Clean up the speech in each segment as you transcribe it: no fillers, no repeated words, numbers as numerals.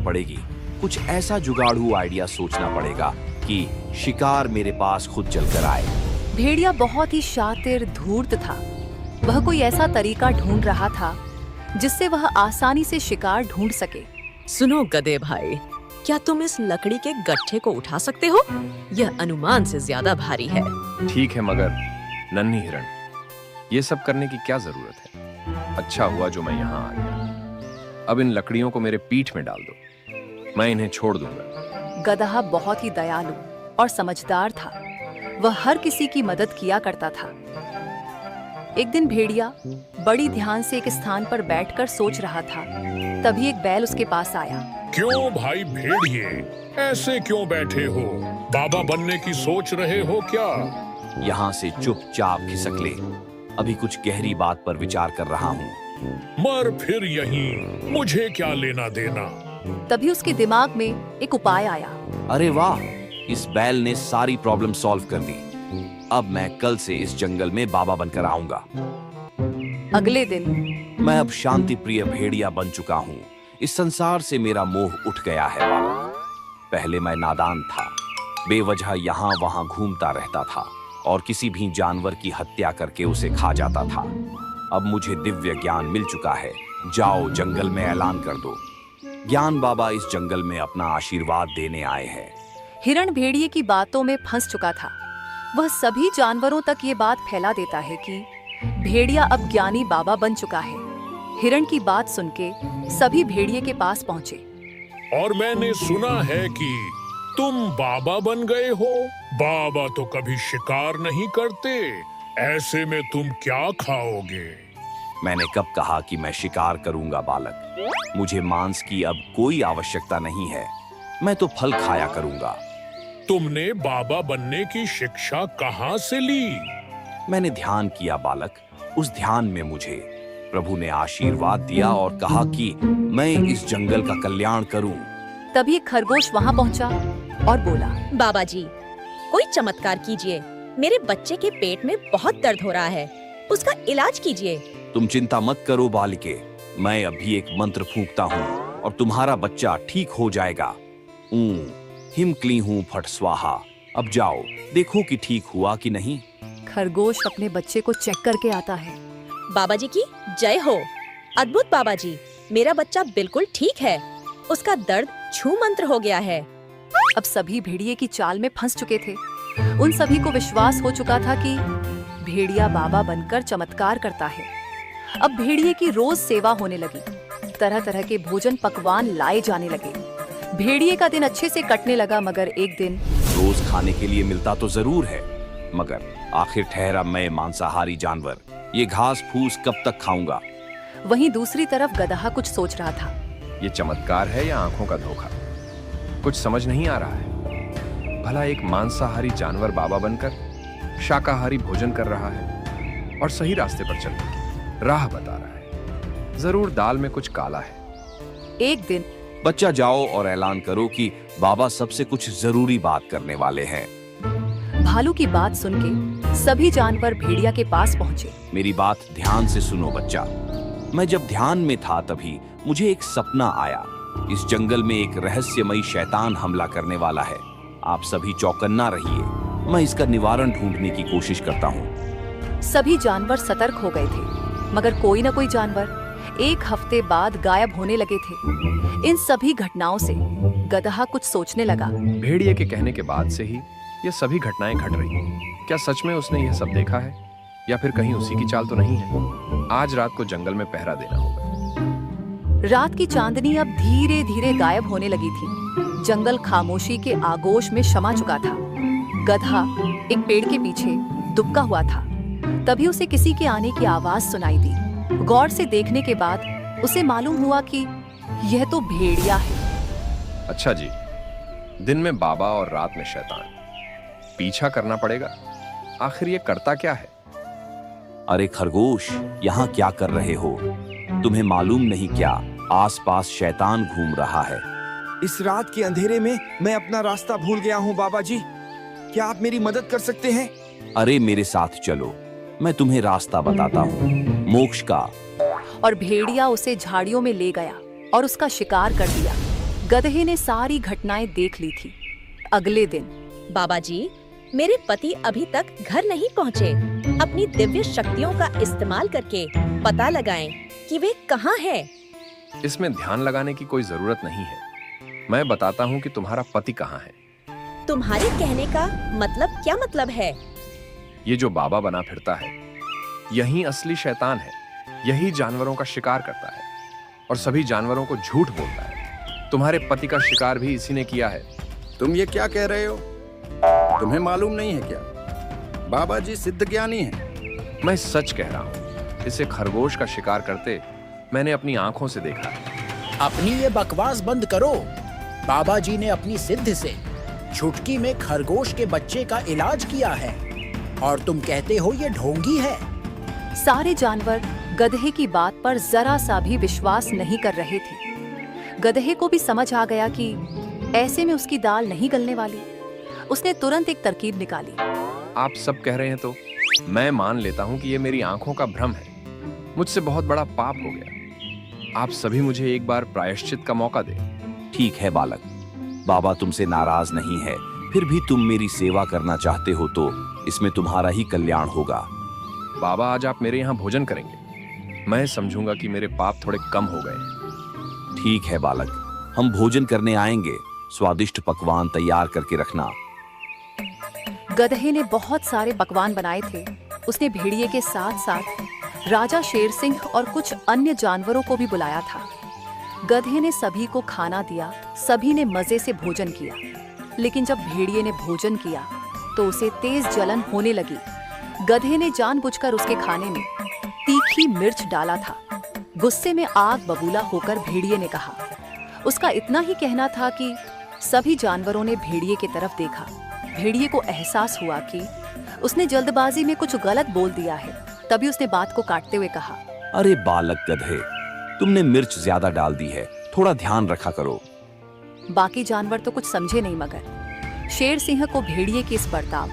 पड़ेगी। कुछ ऐसा जुगाड़ू आइडिया सोचना पड़ेगा कि शिकार मेरे पास खुद चलकर आए। भेड़िया बहुत ही शातिर धूर्त था। वह कोई ऐसा तरीका ढूंढ रहा था जिससे वह आसानी से शिकार ढूंढ सके। सुनो गधे भाई, क्या तुम इस लकड़ी के गट्ठे को उठा सकते हो? यह अनुमान से ज्यादा भारी है। ठीक है मगर नन्ही हिरण, ये सब करने की क्या जरूरत है? अच्छा हुआ जो मैं यहाँ आ गया। अब इन लकड़ियों को मेरे पीठ में डाल दो, मैं इन्हें छोड़ दूंगा। गदहा बहुत ही दयालु और समझदार था। वह हर किसी की मदद किया करता था। एक दिन भेड़िया बड़ी ध्यान से एक स्थान पर बैठकर सोच रहा था। तभी एक बैल उसके पास आया। क्यों भाई भेड़िए, ऐसे क्यों बैठे हो? बाबा बनने की सोच रहे हो क्या? यहाँ से चुपचाप खिसक ले, अभी कुछ गहरी बात पर विचार कर रहा हूँ। मर फिर यहीं, मुझे क्या लेना देना। तभी उसके दिमाग में एक उपाय आया। अरे वाह, इस बैल ने सारी प्रॉब्लम सॉल्व कर दी। अब मैं कल से इस जंगल में बाबा बनकर आऊंगा। अगले दिन मैं अब शांति प्रिय भेड़िया बन चुका हूँ। इस संसार से मेरा मोह उठ गया है बाबा। पहले मैं नादान था, बेवजह यहाँ वहाँ घूमता रहता था और किसी भी जानवर की हत्या करके उसे खा जाता था। अब मुझे दिव्य ज्ञान मिल चुका है। जाओ जंगल में ऐलान कर दो, ज्ञान बाबा इस जंगल में अपना आशीर्वाद देने आए हैं। हिरण भेड़िए की बातों में फंस चुका था। वह सभी जानवरों तक ये बात फैला देता है कि भेड़िया अब ज्ञानी बाबा बन चुका है। हिरण की बात सुन के सभी भेड़िए के पास पहुंचे। और मैंने सुना है कि तुम बाबा बन गए हो। बाबा तो कभी शिकार नहीं करते, ऐसे में तुम क्या खाओगे? मैंने कब कहा कि मैं शिकार करूंगा बालक? मुझे मांस की अब कोई आवश्यकता नहीं है। मैं तो फल खाया करूंगा। तुमने बाबा बनने की शिक्षा कहाँ से ली? मैंने ध्यान किया बालक। उस ध्यान में मुझे प्रभु ने आशीर्वाद दिया और कहा कि मैं इस जंगल का कल्याण करूं। तभी एक खरगोश वहां पहुंचा और बोला, बाबा जी, कोई चमत्कार कीजिए। मेरे बच्चे के पेट में बहुत दर्द हो रहा है, उसका इलाज कीजिए। तुम चिंता मत करो बालिके, मैं अभी एक मंत्र फूंकता हूँ और तुम्हारा बच्चा ठीक हो जाएगा। हिम क्ली हूँ फट स्वाहा। अब जाओ देखो कि ठीक हुआ कि नहीं। खरगोश अपने बच्चे को चेक करके आता है। बाबा जी की जय हो। अद्भुत बाबा जी, मेरा बच्चा बिल्कुल ठीक है, उसका दर्द छू मंत्र हो गया है। अब सभी भेड़िए की चाल में फंस चुके थे। उन सभी को विश्वास हो चुका था कि भेड़िया बाबा बनकर चमत्कार करता है। अब भेड़िए की रोज सेवा होने लगी। तरह तरह के भोजन पकवान लाए जाने लगे। भेड़िए का दिन अच्छे से कटने लगा। मगर एक दिन रोज खाने के लिए मिलता तो जरूर है, मगर आखिर ठहरा मैं मांसाहारी जानवर, ये घास फूस कब तक खाऊंगा? वहीं दूसरी तरफ गदहा कुछ सोच रहा था। ये चमत्कार है या आंखों का धोखा? कुछ समझ नहीं आ रहा है। भला एक मांसाहारी जानवर बाबा बनकर शाकाहारी भोजन कर रहा है और सही रास्ते पर चल राह बता रहा है। जरूर दाल में कुछ काला है। एक दिन बच्चा जाओ और ऐलान करो कि बाबा सबसे कुछ जरूरी बात करने वाले हैं। भालू की बात सुन के सभी जानवर भेड़िया के पास पहुंचे। मेरी बात ध्यान से सुनो बच्चा। मैं जब ध्यान में था तभी मुझे एक सपना आया। इस जंगल में एक रहस्यमयी शैतान हमला करने वाला है। आप सभी चौकन्ना रहिए, मैं इसका निवारण ढूंढने की कोशिश करता हूँ। सभी जानवर सतर्क हो गए थे, मगर कोई न कोई जानवर एक हफ्ते बाद गायब होने लगे थे। इन सभी घटनाओं से गदहा कुछ सोचने लगा। भेड़िए के कहने के बाद से ही ये सभी घटनाएं घट रही हैं। क्या सच में उसने यह सब देखा है या फिर कहीं उसी की चाल तो नहीं है? आज रात को जंगल में पहरा देना होगा। रात की चांदनी अब धीरे धीरे गायब होने लगी थी। जंगल खामोशी के आगोश में समा चुका था। गधा एक पेड़ के पीछे दुबका हुआ था। तभी उसे किसी के आने की आवाज सुनाई दी। गौर से देखने के बाद उसे मालूम हुआ कि यह तो भेड़िया है। अच्छा जी, दिन में बाबा और रात में शैतान। पीछा करना पड़ेगा। आखिर ये करता क्या है? अरे खरगोश, यहाँ क्या कर रहे हो? तुम्हें मालूम नहीं क्या आसपास शैतान घूम रहा है? इस रात के अंधेरे में मैं अपना रास्ता भूल गया हूँ बाबा जी। क्या आप मेरी मदद कर सकते हैं? अरे मेरे साथ चलो, मैं तुम्हें रास्ता बताता हूँ, मोक्ष का। और भेड़िया उसे झाड़ियों में ले गया और उसका शिकार कर दिया। गधे ने सारी घटनाएं देख ली थी। अगले दिन बाबा जी, मेरे पति अभी तक घर नहीं पहुँचे। अपनी दिव्य शक्तियों का इस्तेमाल करके पता लगाएं कि वे कहाँ हैं। इसमें ध्यान लगाने की कोई जरूरत नहीं है। मैं बताता हूँ कि तुम्हारा पति कहाँ है। तुम्हारे कहने का मतलब क्या मतलब है? ये जो बाबा बना फिरता है, यही असली शैतान है। यही जानवरों का शिकार करता है और सभी जानवरों को झूठ बोलता है। तुम्हारे पति का शिकार भी इसी ने किया है। तुम ये क्या कह रहे हो? तुम्हें मालूम नहीं है क्या? बाबा जी सिद्ध ज्ञानी हैं। मैं सच कह रहा हूँ। इसे खरगोश का शिकार करते मैंने अपनी आंखों से देखा है। अपनी ये बकवास बंद करो। बाबा जी ने अपनी सिद्ध से चुटकी में खरगोश के बच्चे का इलाज किया है और तुम कहते हो ये ढोंगी है। सारे जानवर गधे की बात पर जरा सा भी विश्वास नहीं कर रहे थे। गधे को भी समझ आ गया कि ऐसे में उसकी दाल नहीं गलने वाली। उसने तुरंत एक तरकीब निकाली। आप सब कह रहे हैं तो मैं मान लेता हूँ कि ये मेरी आंखों का भ्रम है। मुझसे बहुत बड़ा पाप हो गया। आप सभी मुझे एक बार प्रायश्चित का मौका दें। ठीक है बालक, बाबा तुमसे नाराज नहीं है। फिर भी तुम मेरी सेवा करना चाहते हो तो इसमें तुम्हारा ही कल्याण होगा। बाबा, आज आप मेरे यहाँ भोजन करेंगे। मैं समझूंगा कि मेरे पाप थोड़े कम हो गए। ठीक है बालक, हम भोजन करने आएंगे। स्वादिष्ट पकवान तैयार करके रखना। गधे ने बहुत सारे पकवान बनाए थे। उसने भेड़िए के साथ साथ राजा शेर सिंह और कुछ अन्य जानवरों को भी बुलाया था। गधे ने सभी को खाना दिया। सभी ने मजे से भोजन किया। लेकिन जब भेड़िए ने भोजन किया तो उसे तेज जलन होने लगी। गधे ने जानबूझकर उसके खाने में तीखी मिर्च डाला था। गुस्से में आग बबूला होकर भेड़िए ने कहा। उसका इतना ही कहना था कि सभी जानवरों ने भेड़िए की तरफ देखा। भेड़िए को एहसास हुआ कि उसने जल्दबाजी में कुछ गलत बोल दिया है। तभी उसने बात को काटते हुए कहा, अरे बालक गधे, तुमने मिर्च ज्यादा डाल दी है। थोड़ा ध्यान रखा करो। बाकी जानवर तो कुछ समझे नहीं, मगर शेर सिंह को भेड़िए के इस बर्ताव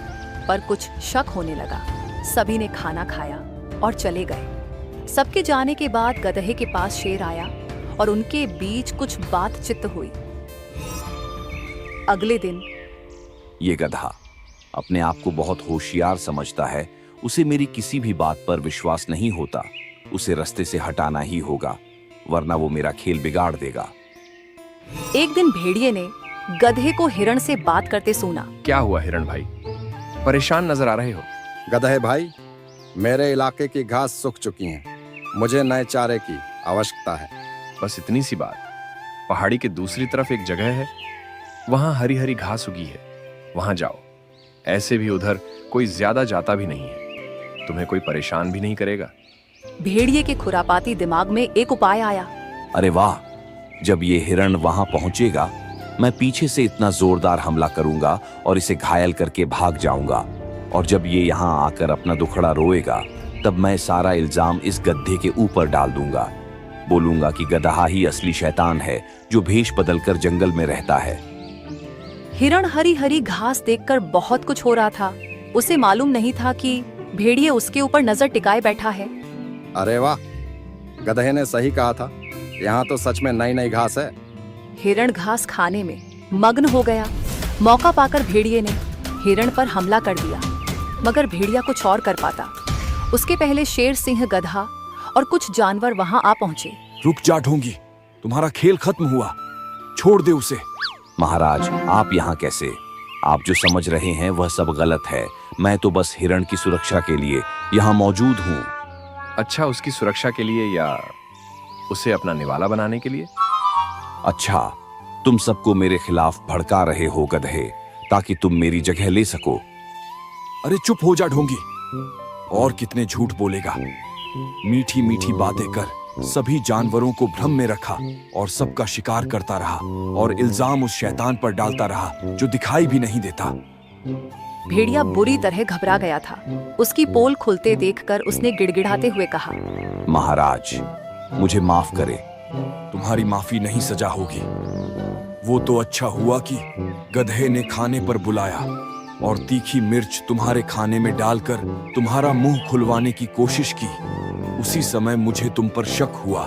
पर कुछ शक होने लगा। सभी ने खाना खाया और चले गए। सबके जाने के बाद गधे के पास शेर आया और उनके बीच कुछ बातचीत हुई। अगले दिन ये गधा अपने आप को बहुत होशियार समझता है। उसे मेरी किसी भी बात पर विश्वास नहीं होता। उसे रास्ते से हटाना ही होगा, वरना वो मेरा खेल बिगाड़ देगा। एक दिन भेड़िए ने गधे को हिरण से बात करते सुना। क्या हुआ हिरण भाई? परेशान नजर आ रहे हो। गधे भाई, मेरे इलाके की घास सूख चुकी है। मुझे नए चारे की आवश्यकता है। बस इतनी सी बात। पहाड़ी के दूसरी तरफ एक जगह है, वहां हरी हरी घास उगी है। वहां जाओ। ऐसे भी उधर कोई ज्यादा जाता भी नहीं है। तुम्हें कोई परेशान भी नहीं करेगा। भेड़िए के खुरापाती दिमाग में एक उपाय आया। अरे वाह, जब ये हिरण वहां पहुंचेगा, मैं पीछे से इतना जोरदार हमला करूंगा और इसे घायल करके भाग जाऊंगा। और जब ये यहाँ आकर अपना दुखड़ा रोएगा, तब मैं सारा इल्जाम इस गधे के ऊपर डाल दूंगा। बोलूंगा कि गधा ही असली शैतान है जो भेष बदलकर जंगल में रहता है। हिरण हरी हरी घास देखकर बहुत कुछ हो रहा था। उसे मालूम नहीं था कि भेड़िए उसके ऊपर नजर टिकाए बैठा है। अरे वाह, गधे ने सही कहा था। यहाँ तो सच में नई नई घास है। हिरण घास खाने में मग्न हो गया। मौका पाकर भेड़िए ने हिरण पर हमला कर दिया, मगर भेड़िया कुछ और कर पाता। उसके पहले शेर सिंह, गधा और कुछ जानवर वहां आ पहुंचे। रुक जा ढोंगी, तुम्हारा खेल खत्म हुआ। छोड़ दे उसे। महाराज, आप यहाँ कैसे? आप जो समझ रहे हैं वह सब गलत है। मैं तो बस हिरण की सुरक्षा के लिए यहाँ मौजूद हूँ। अच्छा, उसकी सुरक्षा के लिए या उसे अपना निवाला बनाने के लिए? अच्छा, तुम सबको मेरे खिलाफ भड़का रहे हो गधे, ताकि तुम मेरी जगह ले सको। अरे चुप हो जा ढोंगी। और कितने झूठ बोलेगा। मीठी मीठी बातें कर सभी जानवरों को भ्रम में रखा और सबका शिकार करता रहा और इल्जाम उस शैतान पर डालता रहा जो दिखाई भी नहीं देता। भेड़िया बुरी तरह घबरा गया था। उसकी पोल खुलते देखकर उसने गिड़गिड़ाते हुए कहा, महाराज, मुझे माफ करे। तुम्हारी माफी नहीं सजा होगी। वो तो अच्छा हुआ कि गधे ने खाने पर बुलाया और तीखी मिर्च तुम्हारे खाने में डालकर तुम्हारा मुंह खुलवाने की कोशिश की। उसी समय मुझे तुम पर शक हुआ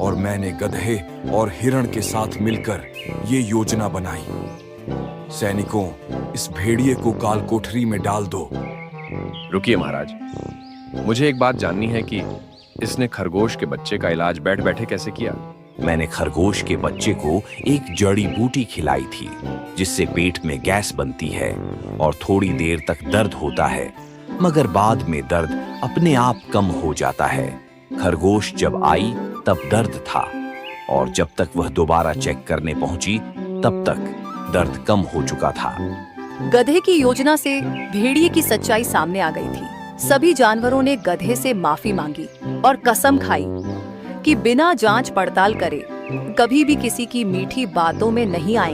और मैंने गधे और हिरण के साथ मिलकर ये योजना बनाई। सैनिकों, इस भेड़िए को काल कोठरी में डाल दो। रुकिए महाराज, मुझे एक बात जाननी है कि इसने खरगोश के बच्चे का इलाज बैठ बैठे कैसे किया? मैंने खरगोश के बच्चे को एक जड़ी बूटी खिलाई थी जिससे पेट में गैस बनती है और थोड़ी देर तक दर्द होता है, मगर बाद में दर्द अपने आप कम हो जाता है। खरगोश जब आई तब दर्द था और जब तक वह दोबारा चेक करने पहुंची तब तक दर्द कम हो चुका था। गधे की योजना से भेड़िए की सच्चाई सामने आ गई थी। सभी जानवरों ने गधे से माफी मांगी और कसम खाई कि बिना जांच पड़ताल करे कभी भी किसी की मीठी बातों में नहीं आएंगे।